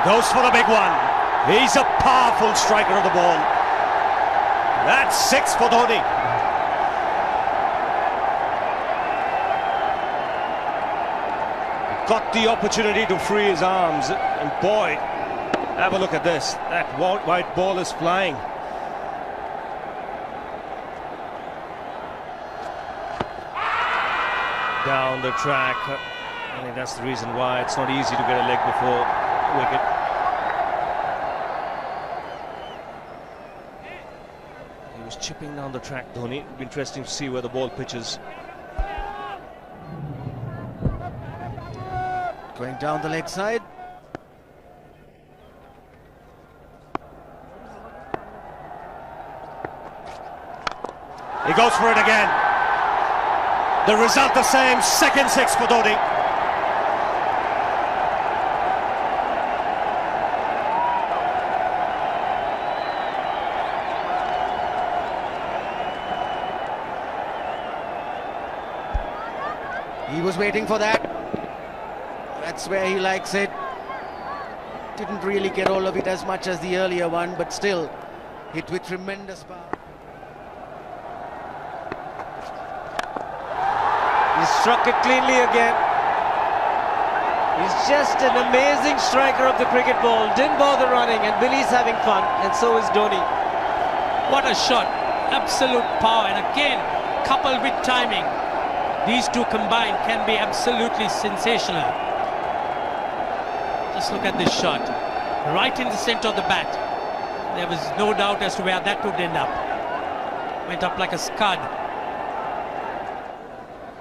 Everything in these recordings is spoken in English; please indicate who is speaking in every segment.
Speaker 1: goes for the big one. He's a powerful striker of the ball. That's 6 for Dhoni. Got the opportunity to free his arms, and boy, have a look at this. That white ball is flying. Down the track. I think that's the reason why it's not easy to get a leg before wicket. He was chipping down the track, Dhoni. It'll be interesting to see where the ball pitches.
Speaker 2: Going down the leg side.
Speaker 1: He goes for it again. The result the same, second 6 for Dhoni.
Speaker 2: He was waiting for that. That's where he likes it. Didn't really get all of it as much as the earlier one, but still hit with tremendous power.
Speaker 3: He struck it cleanly again. He's just an amazing striker of the cricket ball. Didn't bother running, and Billy's having fun, and so is Dhoni.
Speaker 4: What a shot. Absolute power, and again, coupled with timing. These two combined can be absolutely sensational. Just look at this shot. Right in the center of the bat. There was no doubt as to where that would end up. Went up like a scud.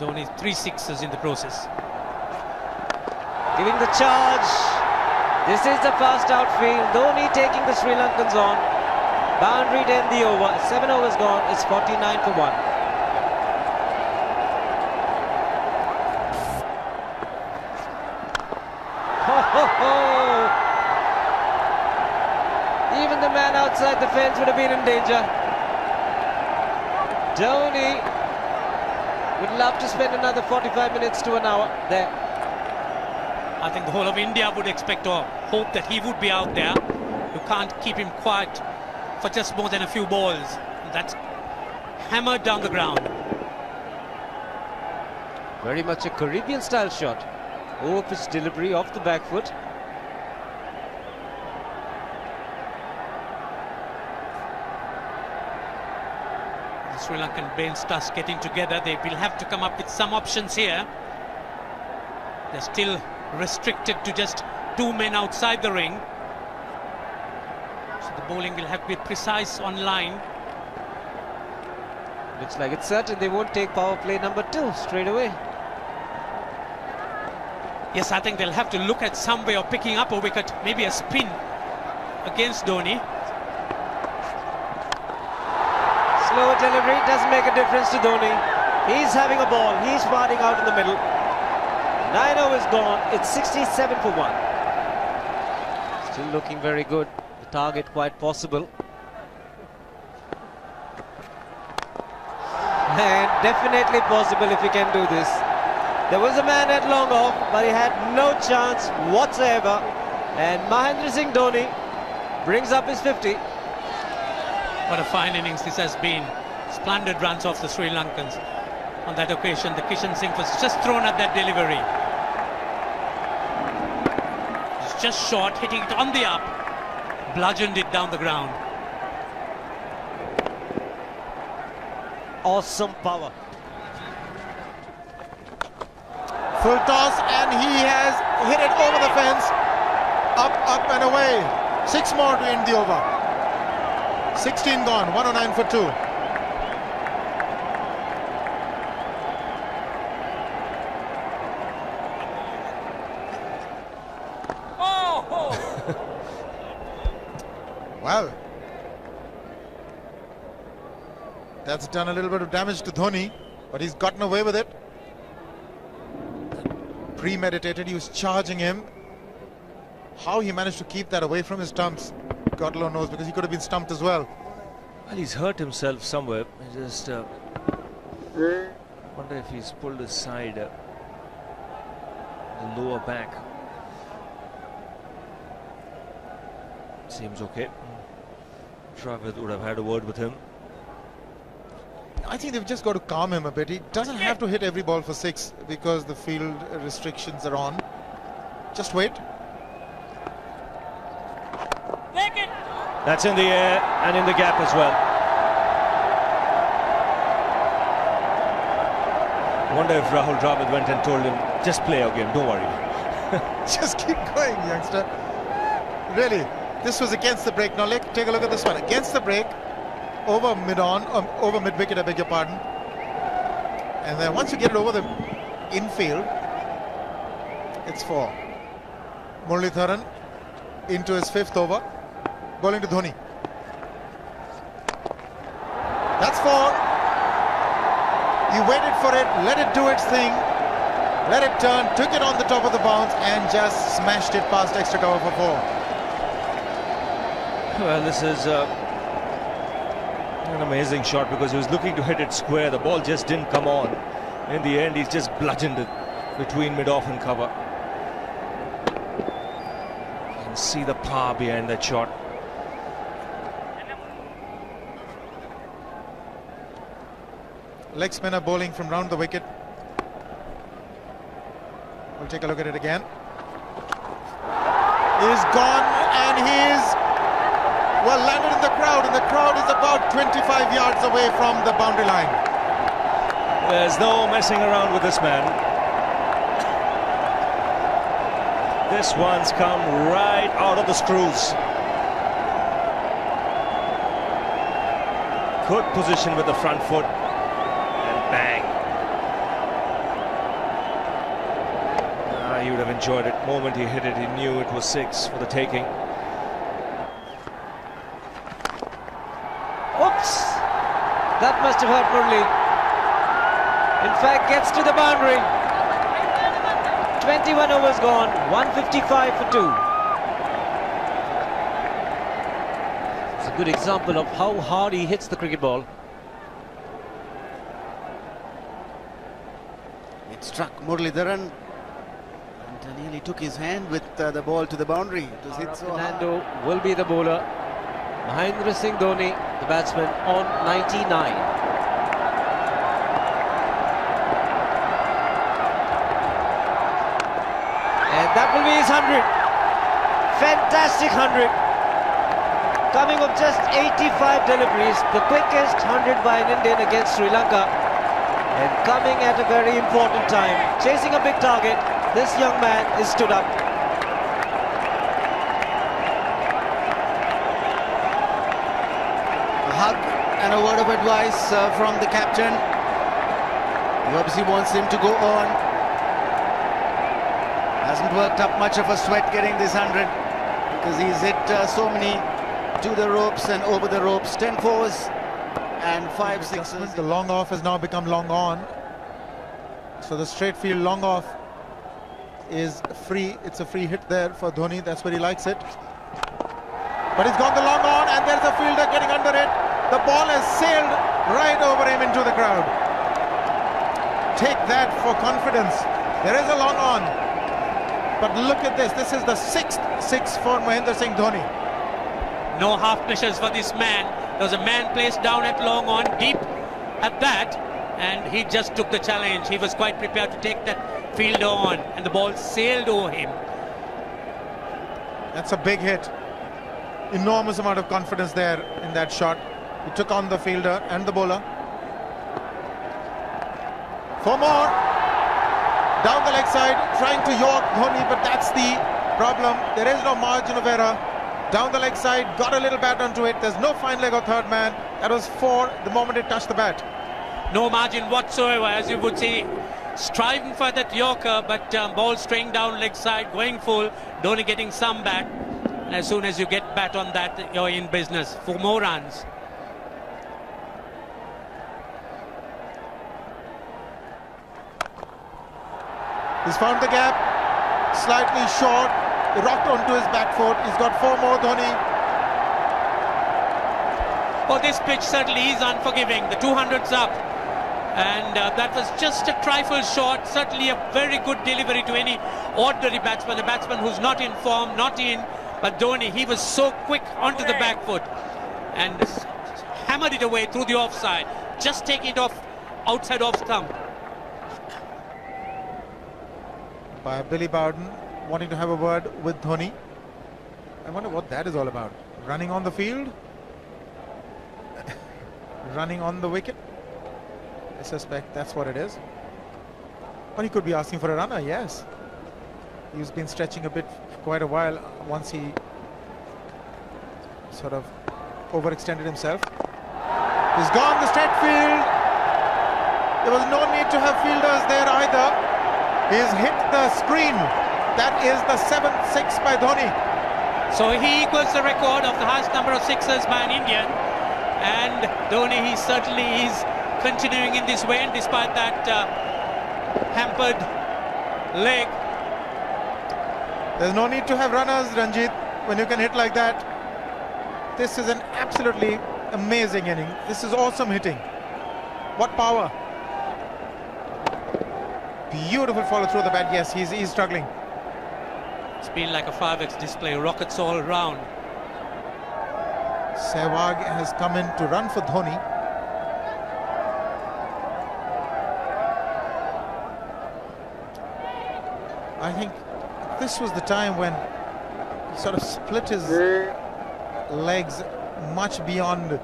Speaker 4: Dhoni 3 sixes in the process.
Speaker 3: Giving the charge. This is the fast outfield. Dhoni taking the Sri Lankans on. Boundary to end the over. 7 overs gone. It's 49 for 1. Even the man outside the fence would have been in danger. Dhoni would love to spend another 45 minutes to an hour there.
Speaker 4: I think the whole of India would expect or hope that he would be out there. You can't keep him quiet for just more than a few balls. That's hammered down the ground.
Speaker 3: Very much a Caribbean style shot. Over-pitch delivery off the back foot.
Speaker 4: The Sri Lankan bench starts getting together. They will have to come up with some options here. They're still restricted to just 2 men outside the ring. So the bowling will have to be precise on line.
Speaker 3: Looks like it's certain they won't take power play number 2 straight away.
Speaker 4: Yes, I think they'll have to look at some way of picking up a wicket, maybe a spin against Dhoni.
Speaker 3: Slower delivery doesn't make a difference to Dhoni. He's having a ball, he's farting out in the middle. 9 overs gone, it's 67 for 1. Still looking very good, the target quite possible. And definitely possible if he can do this. There was a man at long off, but he had no chance whatsoever. And Mahendra Singh Dhoni brings up his 50.
Speaker 4: What a fine innings this has been. Splendid runs off the Sri Lankans. On that occasion, the Kishan Singh was just thrown at that delivery. It's just short, hitting it on the up. Bludgeoned it down the ground.
Speaker 3: Awesome power.
Speaker 5: Full toss, and he has hit it over the fence. Up and away. 6 more to end the over. 16 gone, 109 for 2. Well, that's done a little bit of damage to Dhoni, but he's gotten away with it. Premeditated, he was charging him. How he managed to keep that away from his stumps, God alone knows, because he could have been stumped as well.
Speaker 1: Well, he's hurt himself somewhere. I just wonder if he's pulled his side, the lower back.
Speaker 6: Seems okay. Dravid would have had a word with him.
Speaker 5: I think they've just got to calm him a bit. He doesn't have to hit every ball for 6 because the field restrictions are on. Just wait.
Speaker 6: That's in the air and in the gap as well. I wonder if Rahul Dravid went and told him, just play your game, don't worry.
Speaker 5: Just keep going, youngster. Really, this was against the break. Now take a look at this one. Against the break, over mid-wicket, I beg your pardon. And then once you get it over the infield, it's 4. Muralitharan into his 5th over, bowling to Dhoni. That's 4. He waited for it, let it do its thing, let it turn, took it on the top of the bounce and just smashed it past extra cover for 4.
Speaker 6: Well, this is an amazing shot because he was looking to hit it square. The ball just didn't come on. In the end, he's just bludgeoned it between mid-off and cover. You can see the power behind that shot.
Speaker 5: Leg spinner bowling from round the wicket. We'll take a look at it again. He's gone and he's well landed in the crowd, and the crowd is about 25 yards away from the boundary line.
Speaker 6: There's no messing around with this man. This one's come right out of the screws. Good position with the front foot. Bang. He would have enjoyed it. The moment he hit it, he knew it was 6 for the taking.
Speaker 3: Oops! That must have hurt Murli. In fact, gets to the boundary. 21 overs gone, 155 for 2. It's a good example of how hard he hits the cricket ball.
Speaker 2: Struck Muralitharan and nearly took his hand with the ball to the boundary. It was hit so hard.
Speaker 3: Fernando will be the bowler. Mahendra Singh Dhoni, the batsman, on 99. And that will be his 100. Fantastic 100. Coming of just 85 deliveries, the quickest 100 by an Indian against Sri Lanka. And coming at a very important time, chasing a big target, this young man is stood up.
Speaker 2: A hug and a word of advice from the captain. He obviously wants him to go on. Hasn't worked up much of a sweat getting this 100 because he's hit so many to the ropes and over the ropes. 10 fours. And 5 sixes.
Speaker 5: The long off has now become long on. So the straight field long off is free. It's a free hit there for Dhoni. That's where he likes it. But he's gone the long on and there's a fielder getting under it. The ball has sailed right over him into the crowd. Take that for confidence. There is a long on. But look at this. This is the 6th 6 for Mahendra Singh Dhoni.
Speaker 4: No half measures for this man. There was a man placed down at long on, deep at that, and he just took the challenge. He was quite prepared to take that fielder on, and the ball sailed over him.
Speaker 5: That's a big hit. Enormous amount of confidence there in that shot. He took on the fielder and the bowler. 4 more. Down the leg side, trying to york Dhoni, but that's the problem. There is no margin of error. Down the leg side, got a little bat onto it. There's no fine leg or third man. That was 4 the moment it touched the bat.
Speaker 4: No margin whatsoever, as you would see. Striving for that yorker, but ball straying down leg side, going full. Dhoni getting some bat. And as soon as you get bat on that, you're in business for more runs.
Speaker 5: He's found the gap. Slightly short. Rocked onto his back foot. He's got 4 more, Dhoni.
Speaker 4: Oh, this pitch certainly is unforgiving. The 200's up. And that was just a trifle short. Certainly a very good delivery to any ordinary batsman. A batsman who's not in form, not in. But Dhoni, he was so quick onto the back foot and hammered it away through the offside. Just taking it off outside off stump.
Speaker 5: By Billy Bowden wanting to have a word with Dhoni. I wonder what that is all about. Running on the field? Running on the wicket? I suspect that's what it is. But he could be asking for a runner, yes. He's been stretching a bit for quite a while once he sort of overextended himself. He's gone the straight field. There was no need to have fielders there either. He's hit the screen. That is the 7th six by Dhoni.
Speaker 4: So he equals the record of the highest number of sixes by an Indian. And Dhoni, he certainly is continuing in this way, and despite that hampered leg.
Speaker 5: There's no need to have runners, Ranjit, when you can hit like that. This is an absolutely amazing inning. This is awesome hitting. What power. Beautiful follow through the bat. Yes, he's struggling.
Speaker 4: It's been like a 5x display, rockets all round.
Speaker 5: Sehwag has come in to run for Dhoni. I think this was the time when he sort of split his legs much beyond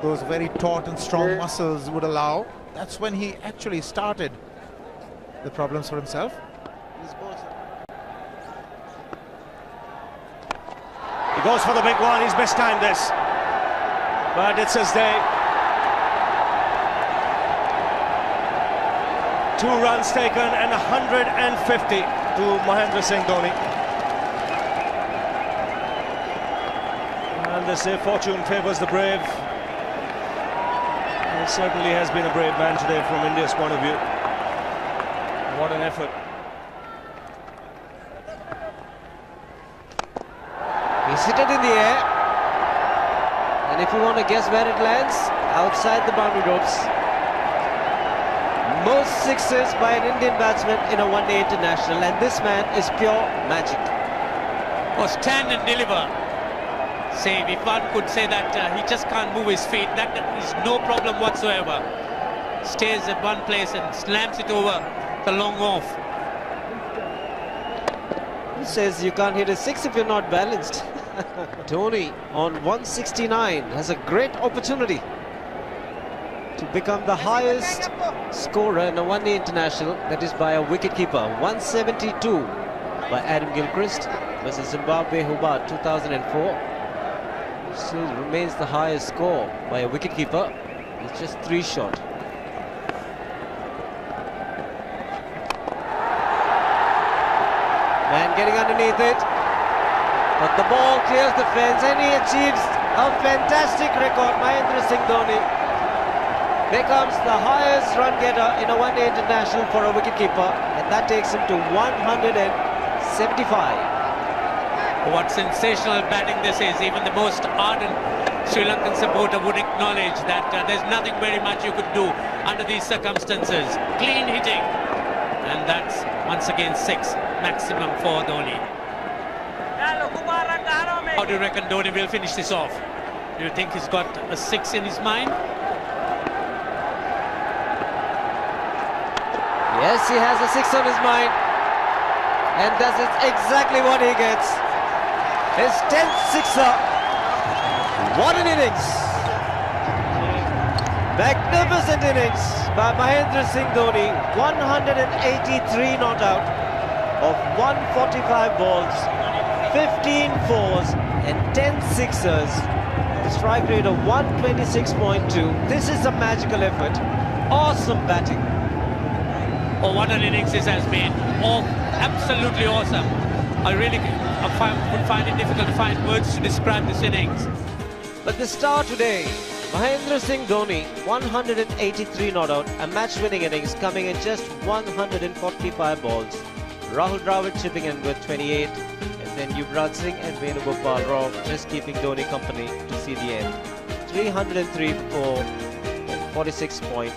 Speaker 5: those very taut and strong muscles would allow. That's when he actually started the problems for himself.
Speaker 1: He goes for the big one. He's mistimed this, but it's his day. 2 runs taken and 150 to Mahendra Singh Dhoni.
Speaker 6: And they say fortune favours the brave. He certainly has been a brave man today from India's point of view. What an effort.
Speaker 3: He's hit it in the air. And if you want to guess where it lands, outside the boundary ropes. Most sixes by an Indian batsman in a one-day international, and this man is pure magic.
Speaker 4: Oh, stand and deliver. Say, if one could say that he just can't move his feet, that is no problem whatsoever. Stays at one place and slams it over the long off.
Speaker 3: Who says you can't hit a six if you're not balanced? Dhoni on 169 has a great opportunity to become the highest scorer in a one-day international, that is by a wicketkeeper. 172 by Adam Gilchrist versus Zimbabwe Hobart 2004. Still remains the highest score by a wicketkeeper. It's just 3 short. Man getting underneath it, but the ball clears the fence and he achieves a fantastic record. Mahendra Singh Dhoni becomes the highest run getter in a one-day international for a wicketkeeper, and that takes him to 175.
Speaker 4: What sensational batting this is. Even the most ardent Sri Lankan supporter would acknowledge that there's nothing very much you could do under these circumstances. Clean hitting, and that's once again 6 maximum for Dhoni. How do you reckon Dhoni will finish this off? Do you think he's got a 6 in his mind?
Speaker 3: Yes, he has a 6 on his mind, and that is exactly what he gets. His 10th sixer. What an innings! Magnificent innings by Mahendra Singh Dhoni. 183 not out of 145 balls, 15 fours and 10 sixers. The strike rate of 126.2. This is a magical effort. Awesome batting.
Speaker 4: Oh, what an innings this has been. Oh, absolutely awesome. I really would find it difficult to find words to describe this innings.
Speaker 3: But the star today, Mahendra Singh Dhoni, 183 not out, a match-winning innings coming in just 145 balls. Rahul Dravid chipping in with 28, and then Yuvraj Singh and Venugopal Rao just keeping Dhoni company to see the end. 303 for 46 point.